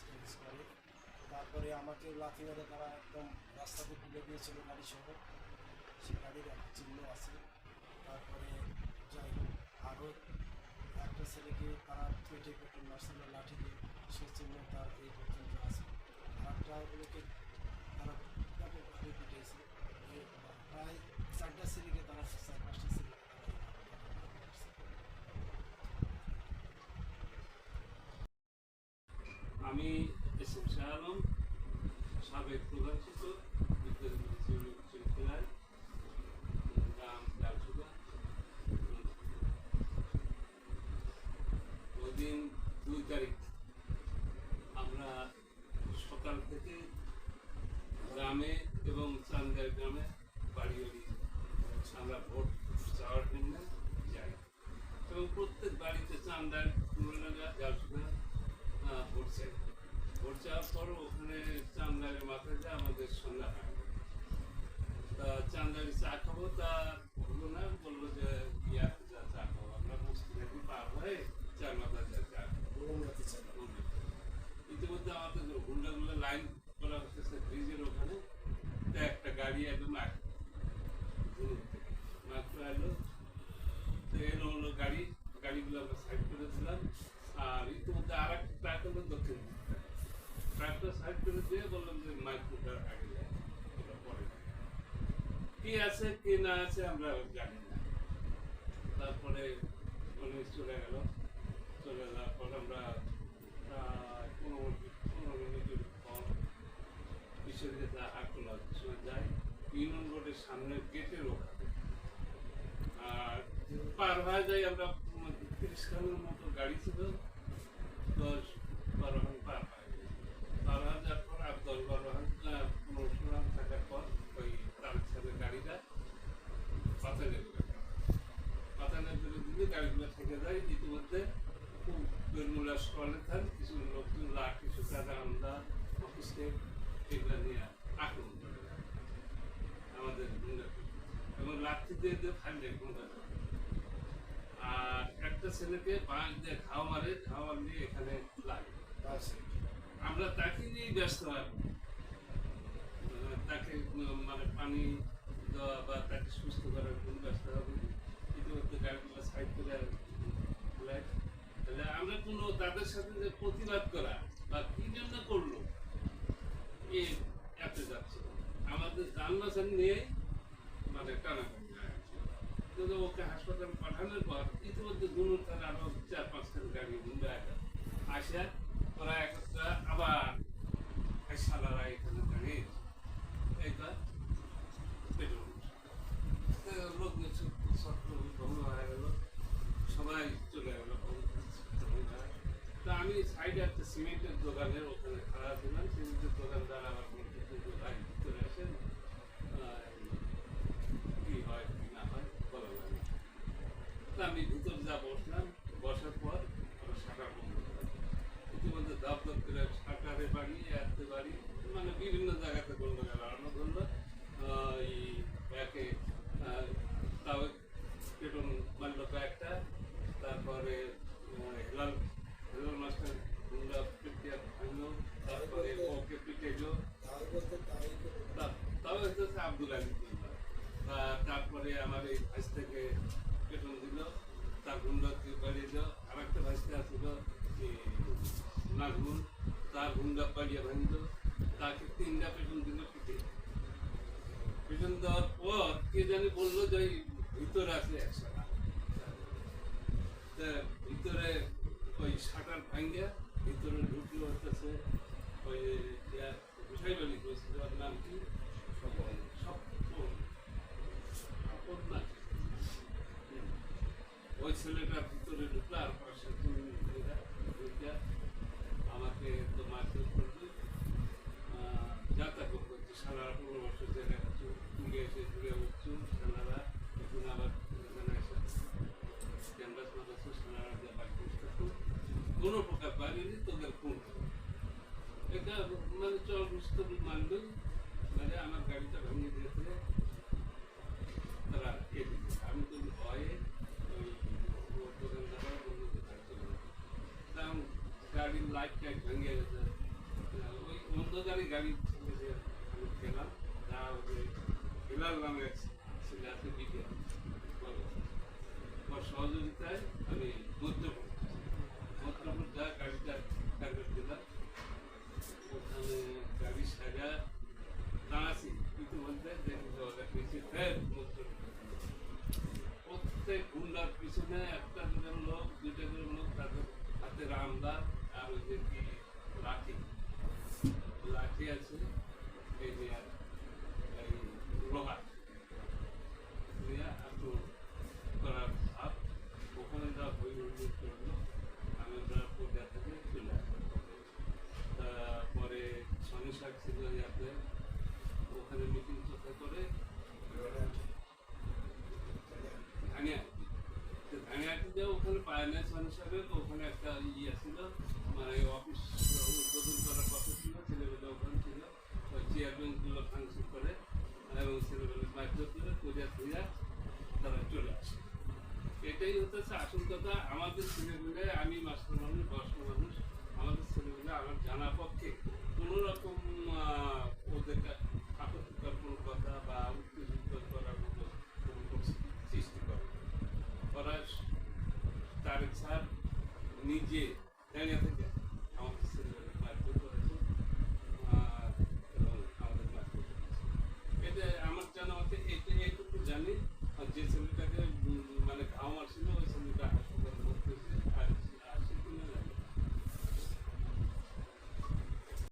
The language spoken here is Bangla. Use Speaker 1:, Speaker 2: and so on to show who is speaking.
Speaker 1: এক্সপিরিয়েন্স করে। তারপরে আমাকে লাথি মেরে তারা একদম রাস্তাতে তুলে দিয়েছিল গাড়ি সহ, সে গাড়ির একটা চিহ্ন আছে। তারপরে যাই হোক, আরও একটা ছেলেকে তারা পেটে পেটে মারছিল লাঠি দিয়ে, সে চিহ্ন তার এই পর্যন্ত আছে। আর একটা লোকে তারা ব্যাপকভাবে পিটিয়েছে। প্রায় 4টা ছেলেকে তারা 4-5টা ছেলেকে
Speaker 2: আমি এস এম শাহ আলম, সাবেক প্রধান শিক্ষক বিদ্যালয় গ্রাম লালসুগা। ওই দিন 2 তারিখ আমরা সকাল থেকে গ্রামে এবং চান্দার গ্রামে বাড়ি বাড়ি আমরা ভোট চাওয়ার জন্য যাই, এবং প্রত্যেক বাড়িতে চান্দার লালসুগা ভোট চাই। ভোট চাওয়ার পর ওখানে চান্দারের মাথায় যা আমাদের সন্ধ্যা হয়, তা চান্দারি চা খাবো, তা হলো না, বললো যে যা চা খাবো, আমরা বসতে থাকি পার হয়ে 4 মাথা যা চা খাবো। ইতিমধ্যে আমাদের হুন্ডাগুলো লাইন করা হচ্ছে ব্রিজের ওখানে, তা একটা গাড়ি একদম মাত্র এলো, তো এলো হলো গাড়িগুলো আমরা সাইড করে দিলাম। আর ইতিমধ্যে আর একটা ট্রাক হলো দক্ষিণ দিকটা, ট্রাকটা সাইড করে দিয়ে বললাম যে মাইক্রোটার আগে যায়, ওটা পরে কি আছে কি না আছে আমরা জানি না। তারপরে পুলিশ চলে গেল, চলে যাওয়ার পর আমরা 15 মিনিটের পর ঈশ্বরকে হাটখোলা সময় যাই, ইউনিয়ন রোডের সামনের গেটের ওখানে। আর পার হয়ে যাই আমরা, 30 খানের মতো গাড়ি ছিল, 10-12 খান পার হয়ে যাওয়ার পর আর 10-12 খান 15 খান থাকার পর ওই তার গাড়িটা পাতানের করে দিলে গাড়িগুলো থেকে যায়। ইতিমধ্যে খুব বেরমুলা স্টলে থান কিছু লোকজন লাঠি সুতা আমরা অফিসে এগুলো নিয়ে আক্রমণ করে আমাদের এবং লাঠি দিয়ে ফাইলে আর একটা ছেলেকে বাঁশ দিয়ে ঘাও মারে, ঘাও নিয়ে এখানে লাগে। আমরা তাকে নিয়ে ব্যস্ত হয়, তাকে মানে পানি দেওয়া বা তাকে সুস্থ করার জন্য ব্যস্ত হবে। ইতিমধ্যে গাড়িগুলো সাইড করে তাহলে আমরা কোনো তাদের সাথে যে প্রতিবাদ করা বা কি জন্য করলো এ এতে যাচ্ছে আমাদের যানবাহন নিয়ে মানে টানাটানি। ওকে হাসপাতালে পাঠানোর পর ইতিমধ্যে দুনুর তার আরো 4-5 খান গাড়ি আসে, ওরা একটা আবার সালারা এখানে দাঁড়িয়ে এইটা পেট্রোল লোক ভঙ্গ হয়ে গেল, সবাই চলে গেল। তা আমি সাইডে একটা সিমেন্টের দোকানের ওখানে খারাপ দিলাম, সিমেন্টের দোকানদার আবার ভিতরে আসেন, কি হয় কি না হয় বলা লাগে। তা আমি ভিতর যা বসলাম, বসার পর ওরা শাটার বন্ধ করে, ইতিমধ্যে দপ করে শাটারে বাড়ি আসতে বাড়ি মানে বিভিন্ন জায়গাতে গন্ডগোল আরম্ভ করলো। একে তাও পেটন মারলো কয়েকটা, তারপরে হেলাল মাস্টার গুন্ডা পিটিয়ে ভাঙলো, তারপরে ওকে পিটেলো, তাও হচ্ছে আব্দুল আলী। তারপরে আমার এই ভাইস থেকে পেটন দিল, তার গুন্ডাকে বাড়িয়ে দিল। আর একটা ভাইসটা আসছিল নাজমুল, তার গুন্ডা পাড়িয়ে ভাঙল, তাকে 3টা পেটন দিল পিঠে। পেটন দেওয়ার পর কে জানি বললো যে ভিতরে আছে 100 টাকা, ভিতরে ওই শাটার ভাঙ্গা ভিতরে ঢুকলো হচ্ছে ওই বিষয় বলি ওর নাম কি ওই ছেলেটার ভিতরে ঢুকলো। আর পাশে ঢুকে আমাকে তো মারধর করবে, যাতায়াত করছে সারা 15 বছর জেলে তুলে এসে ঘুরে উঠছু সানারা, এখন আবার এখানে এসে ক্যানভাস মারাচ্ছ সানারা দিয়ে বাড়ি করতে কোনো প্রকার পারিনি তোদের কোন এটা মানে চল বুঝতে মানবে মানে আমার গাড়িটা ভেঙে দিয়েছে তারা কে দিচ্ছে। আমি তো ভয়ে ওই দোকানদার বললো কোথায় চলে যাবে, কারণ গাড়ির লাইট টাইট ভেঙে গেছে, অন্ধকারে গাড়ি থেকে আমি গেলাম, যা ওদের হেলাল নামে এক ছেলে আছে বিকে ওর সহযোগিতায় আমি মধ্যপুর যা গাড়িটা কাগজ দিলাম, ওখানে গাড়ি সাজা দাঁড়াচ্ছি কিন্তু বলতে দেখি ওদের পিছিয়ে ফের প্রত্যেক গুন্ডার পিছনে একটা করে লোক, দুইটা করে লোক, তাদের হাতে রামদা আর ওই যে কি লাঠি লাঠি আছে, এই যে এই লোহার দিয়ে আক্রমণ করার ভাব। ওখানে যা বই করলো, আমি ওটা পূজা থেকে চলে আসলাম। তারপরে শনি শাক ছিল যাতে ওখানে মিটিং কোথায় করে ধানিয়াটিতে ওখানে পায়না শনি শাকের ওখানে একটা ইয়ে ছিল, মানে অফিস উদ্বোধন করার কথা ছিল, ছেলেবেলা ওখানে ছিল, ওই চেয়ারম্যানগুলো ফাংশন করে এবং ছেলেবেলা বাধ্য করে পূজা থুইয়া তারা চলে আসে। এটাই হতেছে আসল কথা। আমাদের ছেলেগুলো, আমি মাস্টার মানুষ, বয়স্ক মানুষ, আমাদের ছেলেগুলো আমার জানা পক্ষে কোনো রকম ওদের